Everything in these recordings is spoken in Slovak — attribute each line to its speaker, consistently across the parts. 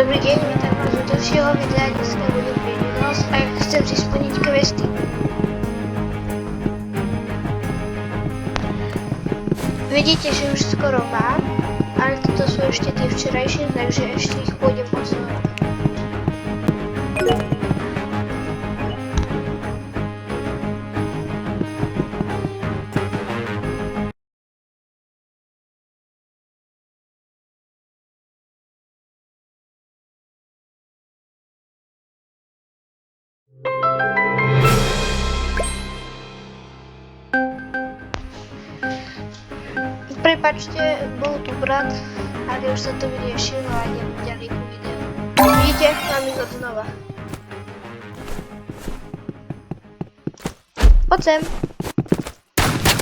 Speaker 1: Dobrý deň, vítam vás u ďalšieho videa. Dneska bude prínos a ja chcem si splniť questy. Vidíte, že už skoro mám, ale toto sú ešte tie včerajšie, takže ešte ich pôjdem poznať. Prepačte, bol tu brat, ale už sa to vyriešilo a idem ďalej ku videu. Vidíte, mám ich od znova. Poď sem.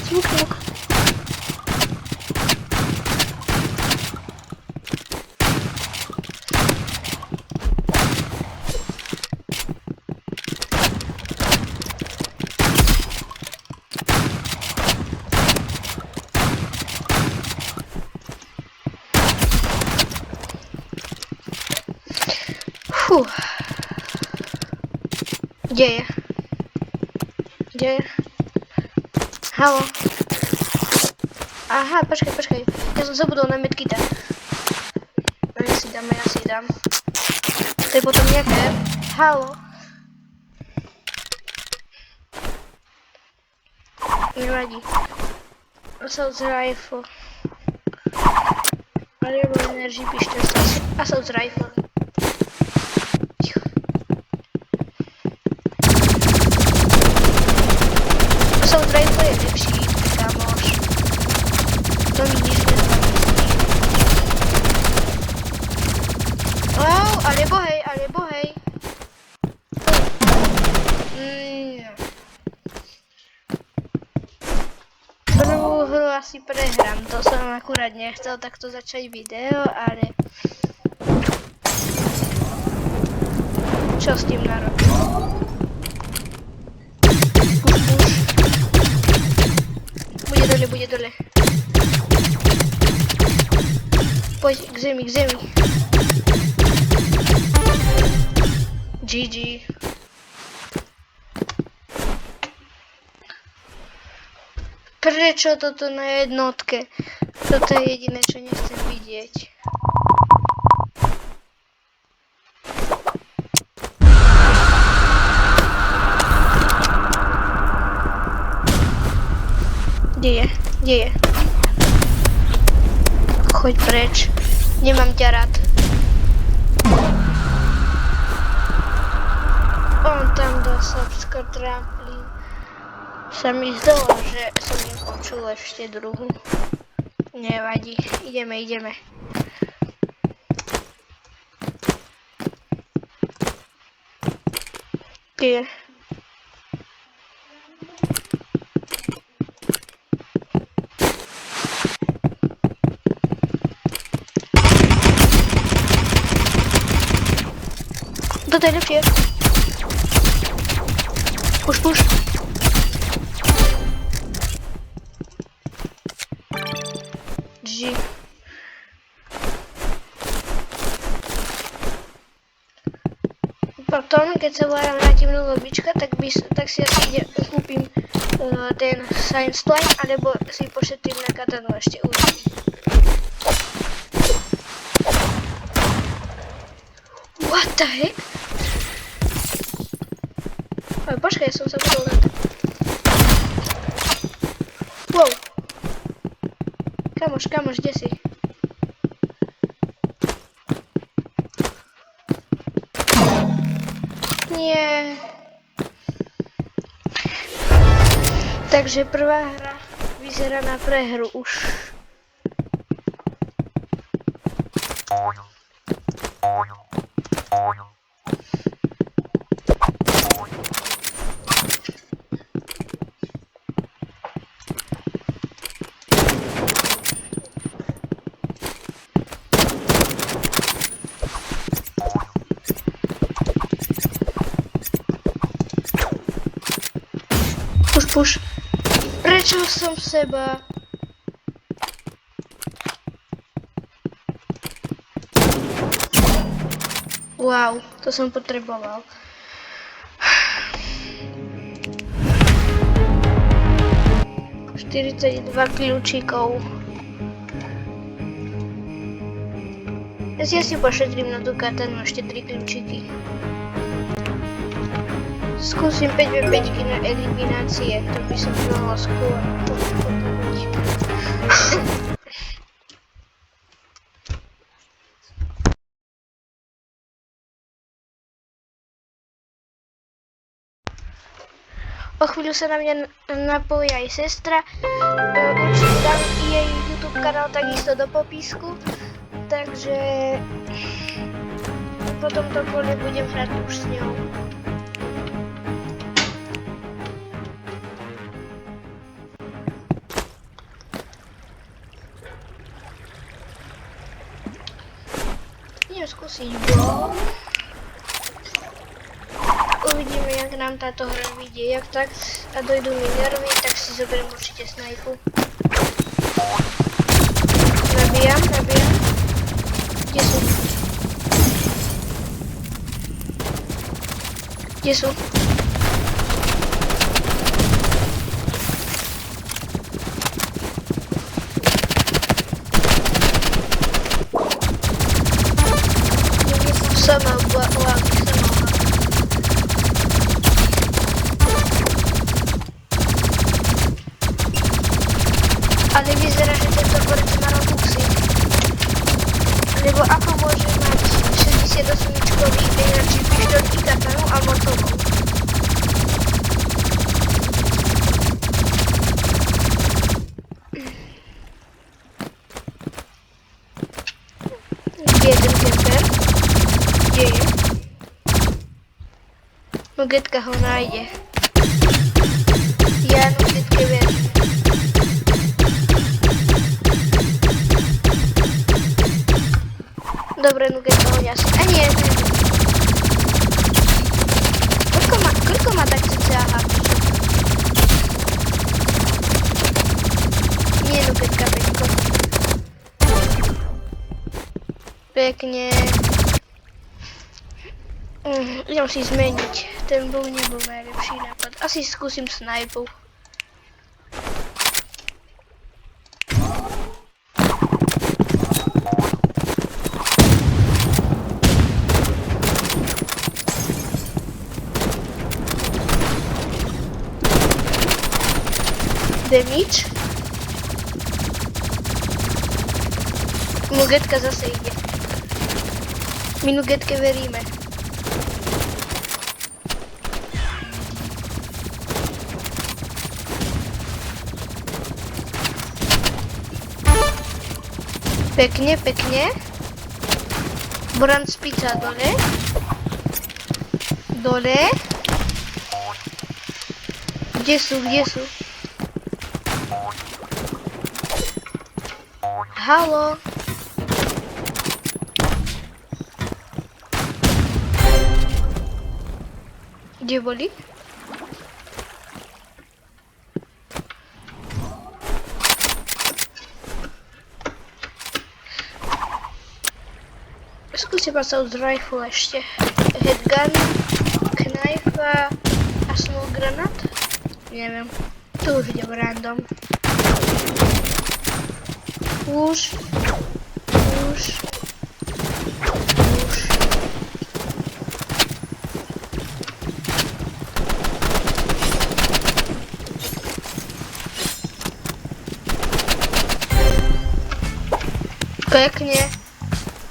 Speaker 1: Smuk, smuk. Fú. Kde je? Kde je? Halo? Aha, počkaj. Ja som zabudol na medkita. Ja si dám. To je potom nejaké. Halo? Nevadí. Assault rifle. Variable energy pištol. Assault rifle. Assault rifle je lepší, kamoš. To mi nič nezamyslí. Alebo hej. Prvú hru asi prehrám, to som akurát nechcel takto začať video, ale... Čo s tým narobím? Bude dole. Poď k zemi. GG. Prečo toto na jednotke? Toto je jediné, čo nechcem vidieť. Kde je? Choď preč. Nemám ťa rád. On tam do Srbska tráplí. Sa mi zdalo, že som nepočul ešte druhú. Nevadí. Ideme. Kde je? Toto je lepšie. Push. GG. Potom, keď sa vrátim do lobička, tak si asi kúpim ten Science Toy, alebo si pošetrím na katanu ešte uvidím. What the heck? Ale počkaj, ja som sa budol na to. Wow. Kamoš, kde si? Nie. Takže prvá hra vyzerá na prehru už. Push. Prečo som seba? Wow, to som potreboval. Štyridsaťdva kľúčikov. Ja si pošetrím na tú katanu ešte 3 kľúčiky. Skúsim 5v5 na eliminácie, to by som mohol skôr potrebuť. O chvíľu sa na mňa napojí aj sestra. Určite dám jej YouTube kanál takisto do popisku. Takže po tomto kole budem hrať už s ňou. Idem skúsiť gól. Uvidíme, jak nám táto hra vyjde. Jak tak a dojdú mi nervy, tak si zoberiem určite snajpu. Nabíjam. Kde sú? Kde sú? Sama ułamki. Ale vyzerá, že tento borec má robuxy. Lebo ako môže mať 68-čkový energy pištol i katanu a motovou? Kde je ten kemper? Kde je? Nugetka ho nájde. Ja Nugetke verím. Dobre, Nugetka ho ňasí. A nie. Koľko má tak cca HP? Nie, Nugetka, Peťko. Pekne. Idem si zmeniť. Ten bol nebol najlepší nápad. Asi skúsim snajpu. Damage. Nugetka zase ide. My Nugetke veríme. Pekne, pekne. Boran spica dole. Dole. Kde sú? Halo. Kde boli? Skúsim pasať z rifle ešte. Headgun, knife a smoke granát? Neviem. Tu už idem random. Už. Pekne.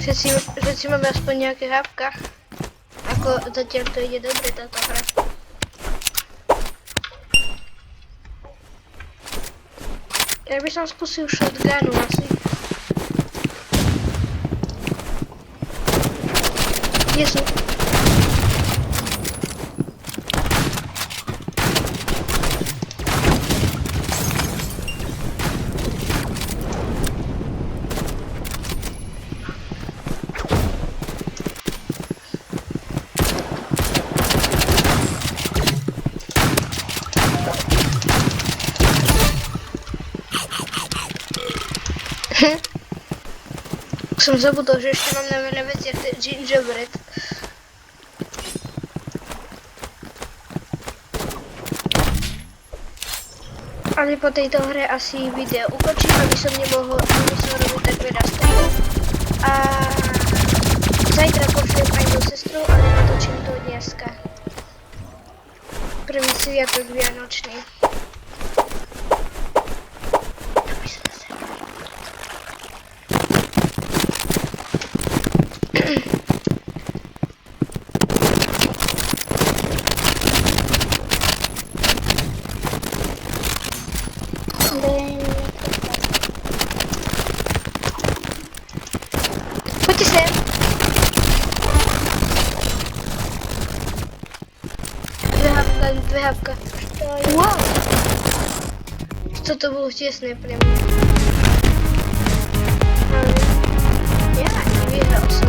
Speaker 1: Všetci máme aspoň nejaké hapka. Ako zatiaľ to ide dobre táto hra. Ja by som skúsil shotgunu asi. Kde sú? Som zabudol, že ešte mám na veľa veciach ten gingerbread. Ale po tejto hre asi video ukončím, aby som nemusel robiť tak veľa streamov. A zajtra pošlem aj do sestru, ale natočím to dneska. Prvý sviatok vianočný. Poďte sem. Dve hapka. Wow. To bolo tesné pre mňa. Ja nevyhral som.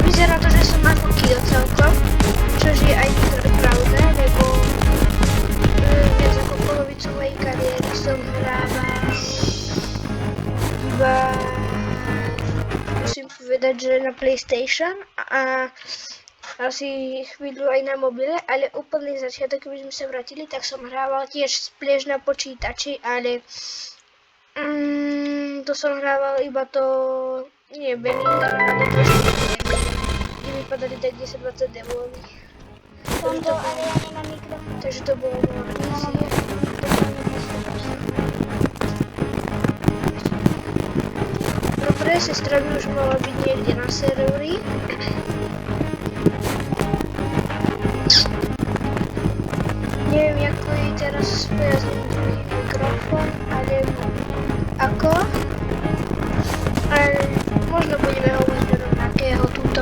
Speaker 1: Vyzerá to, že som mal kill celkom, čož je aj pravda, lebo viac ako polovicu mojej kariéry som hrával iba, musím povedať, že na PlayStation a asi chvíľu aj na mobile, ale úplný začiatok, keby sme sa vrátili, tak som hrával tiež splash na počítači, ale to som hrával iba to, nie Benninger, ale trošku kde mi padali tak 10-20 demoví.
Speaker 2: Ale ja nemám mikrofón.
Speaker 1: Takže to bolo moja misia. Dobre, sestra by už mala byť niekde na serveri. Neviem, ako je teraz spojazný druhý mikrofón, ale ako. Ale možno budeme hovoriť do rovnakého túto.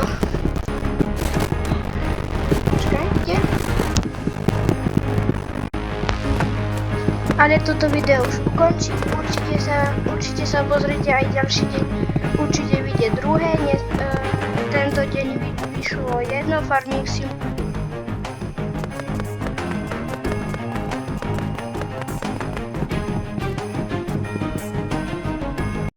Speaker 1: Počkajte. Ale toto video už ukončím. Určite sa pozrite aj ďalší deň. Určite vyjde druhé. Tento deň vyšlo jedno Farming Sim